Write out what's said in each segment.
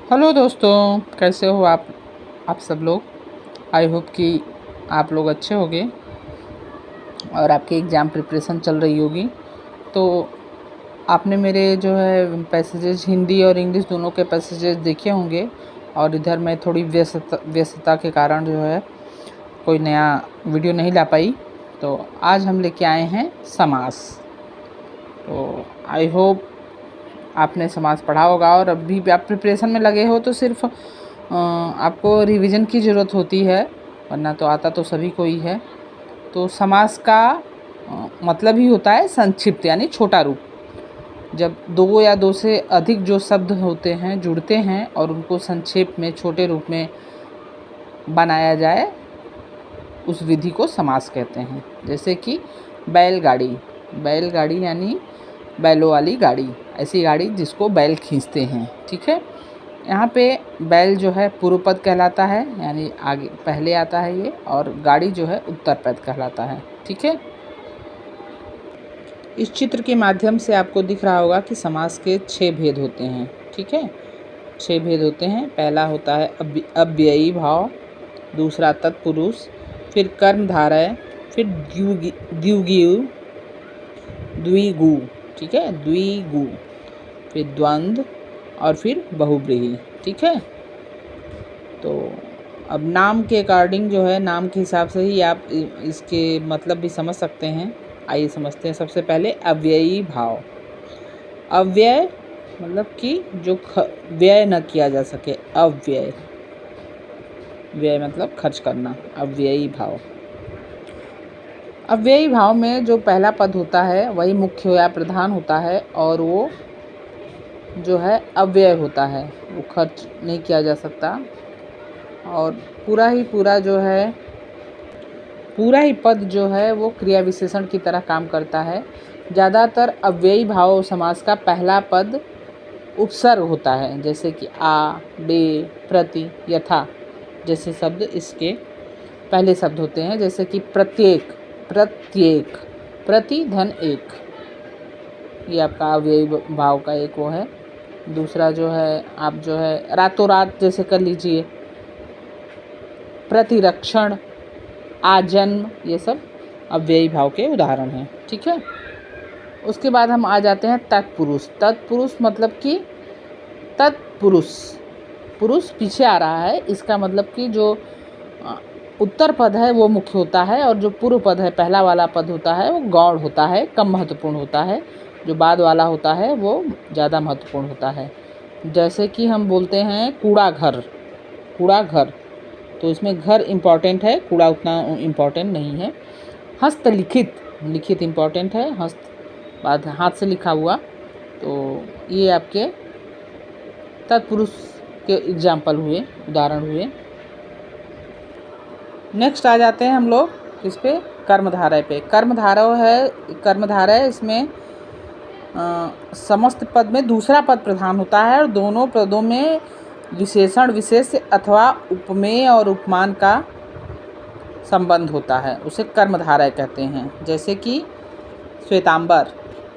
Hello दोस्तों, कैसे हो आप सब लोग। आई होप कि आप लोग अच्छे होंगे और आपकी एग्ज़ाम प्रिपरेशन चल रही होगी। तो आपने मेरे जो है पैसेजेस हिंदी और इंग्लिश दोनों के पैसेजेस देखे होंगे। और इधर मैं थोड़ी व्यस्तता के कारण जो है कोई नया वीडियो नहीं ला पाई। तो आज हम लेके आए हैं समास। तो आई होप आपने समास पढ़ा होगा और अभी भी आप प्रिपरेशन में लगे हो तो सिर्फ आपको रिवीजन की ज़रूरत होती है, वरना तो आता तो सभी को ही है। तो समास का मतलब ही होता है संक्षिप्त यानी छोटा रूप। जब दो या दो से अधिक जो शब्द होते हैं जुड़ते हैं और उनको संक्षेप में छोटे रूप में बनाया जाए, उस विधि को समास कहते हैं। जैसे कि बैलगाड़ी यानी बैलों वाली गाड़ी, ऐसी गाड़ी जिसको बैल खींचते हैं। ठीक है, यहाँ पे बैल जो है पूर्व पद कहलाता है, यानी आगे पहले आता है ये, और गाड़ी जो है उत्तर पद कहलाता है। ठीक है, इस चित्र के माध्यम से आपको दिख रहा होगा कि समास के 6 भेद होते हैं। ठीक है, 6 भेद होते हैं। पहला होता है अव्ययी भाव, दूसरा तत्पुरुष, फिर कर्मधारय, फिर द्विगु। ठीक है, द्विगु, फिर द्वंद्व और फिर बहुव्रीहि। ठीक है, तो अब नाम के अकॉर्डिंग जो है, नाम के हिसाब से ही आप इसके मतलब भी समझ सकते हैं। आइए समझते हैं। सबसे पहले अव्ययी भाव। अव्यय मतलब कि जो व्यय न किया जा सके, अव्यय। व्यय मतलब खर्च करना, अव्ययी भाव। अव्ययी भाव में जो पहला पद होता है वही मुख्य या प्रधान होता है, और वो जो है अव्यय होता है, वो खर्च नहीं किया जा सकता। और पूरा ही पद जो है वो क्रिया विशेषण की तरह काम करता है। ज़्यादातर अव्ययी भाव समास का पहला पद उपसर्ग होता है, जैसे कि आ, बे, प्रति, यथा जैसे शब्द इसके पहले शब्द होते हैं। जैसे कि प्रत्येक, प्रति धन एक, ये आपका अव्ययी भाव का एक वो है। दूसरा जो है, आप जो है रातों रात जैसे कर लीजिए, प्रतिरक्षण, आजन्म, ये सब अव्ययी भाव के उदाहरण हैं। ठीक है, उसके बाद हम आ जाते हैं तत्पुरुष। तत्पुरुष मतलब कि पुरुष पीछे आ रहा है, इसका मतलब कि जो उत्तर पद है वो मुख्य होता है, और जो पूर्व पद है, पहला वाला पद होता है, वो गौण होता है, कम महत्वपूर्ण होता है। जो बाद वाला होता है वो ज़्यादा महत्वपूर्ण होता है। जैसे कि हम बोलते हैं कूड़ा घर, तो इसमें घर इम्पॉर्टेंट है, कूड़ा उतना इम्पॉर्टेंट नहीं है। लिखित इम्पॉर्टेंट है, बाद हाथ से लिखा हुआ। तो ये आपके तत्पुरुष के एग्जाम्पल हुए, उदाहरण हुए। नेक्स्ट आ जाते हैं हम लोग इस पे कर्मधारय पे। कर्मधारय इसमें समस्त पद में दूसरा पद प्रधान होता है, और दोनों पदों में विशेषण विशेष अथवा उपमेय और उपमान का संबंध होता है, उसे कर्मधारय कहते हैं। जैसे कि श्वेतांबर,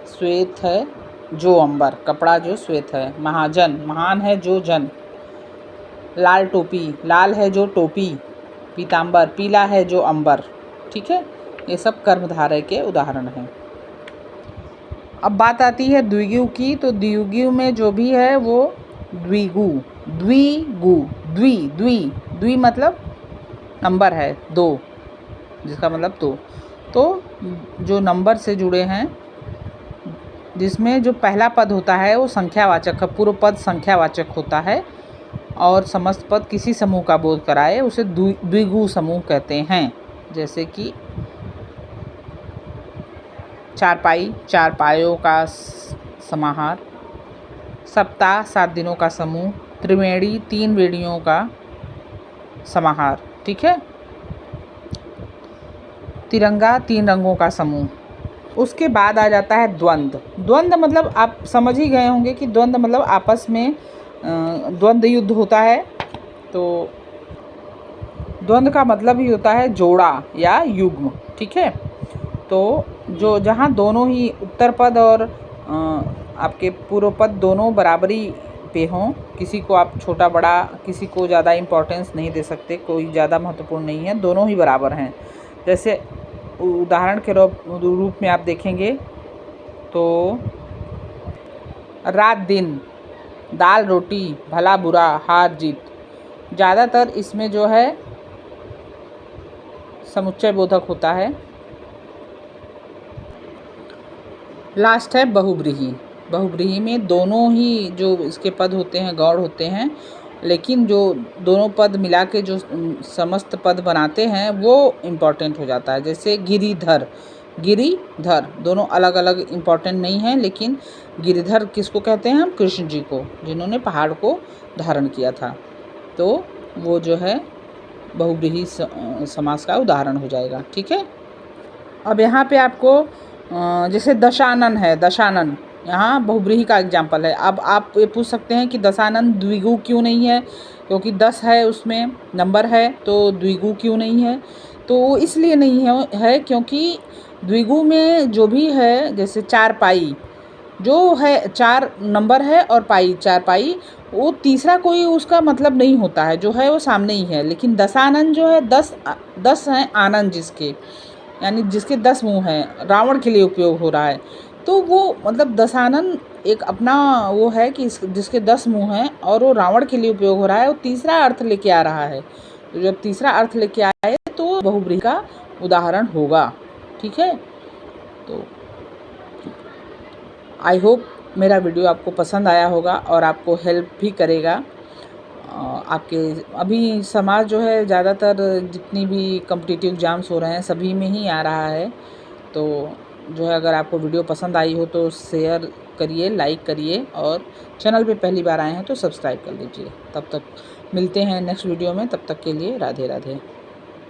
श्वेत है जो अंबर, कपड़ा जो श्वेत है। महाजन, महान है जो जन। लाल टोपी, लाल है जो टोपी। पीतांबर, पीला है जो अंबर। ठीक है, ये सब कर्मधारय के उदाहरण हैं। अब बात आती है द्विगु की। तो द्विगु में जो भी है वो द्विगु, द्वि मतलब नंबर है, 2, जिसका मतलब 2। तो जो नंबर से जुड़े हैं, जिसमें जो पहला पद होता है वो संख्यावाचक है, पूर्व पद संख्यावाचक होता है, और समस्त पद किसी समूह का बोध कराए, उसे द्विगु समूह कहते हैं। जैसे कि चारपाई, 4 पायों का समाहार। सप्ताह, 7 दिनों का समूह। त्रिवेणी, 3 वेणियों का समाहार। ठीक है, तिरंगा, 3 रंगों का समूह। उसके बाद आ जाता है द्वंद्व मतलब आप समझ ही गए होंगे कि द्वंद्व मतलब आपस में द्वंद्व युद्ध होता है। तो द्वंद्व का मतलब ही होता है जोड़ा या युग्म। ठीक है, तो जो जहाँ दोनों ही उत्तर पद और आपके पूर्व पद दोनों बराबरी पे हों। किसी को आप छोटा बड़ा, किसी को ज़्यादा इम्पोर्टेंस नहीं दे सकते, कोई ज़्यादा महत्वपूर्ण नहीं है, दोनों ही बराबर हैं। जैसे उदाहरण के रूप में आप देखेंगे तो रात दिन, दाल रोटी, भला बुरा, हार जीत, ज़्यादातर इसमें जो है समुच्चय बोधक होता है। लास्ट है बहुव्रीहि। बहुव्रीहि में दोनों ही जो इसके पद होते हैं गौड़ होते हैं, लेकिन जो दोनों पद मिला के जो समस्त पद बनाते हैं वो इम्पॉर्टेंट हो जाता है। जैसे गिरिधर, गिरिधर दोनों अलग अलग इम्पॉर्टेंट नहीं हैं, लेकिन गिरिधर किसको कहते हैं हम? कृष्ण जी को, जिन्होंने पहाड़ को धारण किया था। तो वो जो है बहुव्रीहि समास का उदाहरण हो जाएगा। ठीक है। अब यहाँ पे आपको जैसे दशानन है, दशानन यहाँ बहुव्रीहि का एग्जाम्पल है। अब आप ये पूछ सकते हैं कि दशानन द्विगु क्यों नहीं है? क्योंकि 10 है उसमें नंबर है, तो द्विगु क्यों नहीं है? तो इसलिए नहीं है क्योंकि द्विगु में जो भी है, जैसे 4 पाई जो है, 4 नंबर है और पाई 4 पाई, वो तीसरा कोई उसका मतलब नहीं होता है, जो है वो सामने ही है। लेकिन दशानन जो है 10 हैं आनंद जिसके, यानी जिसके 10 मुँह हैं, रावण के लिए उपयोग हो रहा है। तो वो मतलब दशानन एक अपना वो है कि जिसके 10 मुँह हैं और वो रावण के लिए उपयोग हो रहा है, वो तीसरा अर्थ लेके आ रहा है। तो जब तीसरा अर्थ लेके आए तो बहुव्रीहि का उदाहरण होगा। ठीक है। तो आई होप मेरा वीडियो आपको पसंद आया होगा और आपको हेल्प भी करेगा। आपके अभी समाज जो है ज़्यादातर जितनी भी कॉम्पिटिटिव एग्ज़ाम्स हो रहे हैं सभी में ही आ रहा है। तो जो है अगर आपको वीडियो पसंद आई हो तो शेयर करिए, लाइक करिए, और चैनल पे पहली बार आए हैं तो सब्सक्राइब कर लीजिए। तब तक मिलते हैं नेक्स्ट वीडियो में, तब तक के लिए राधे राधे।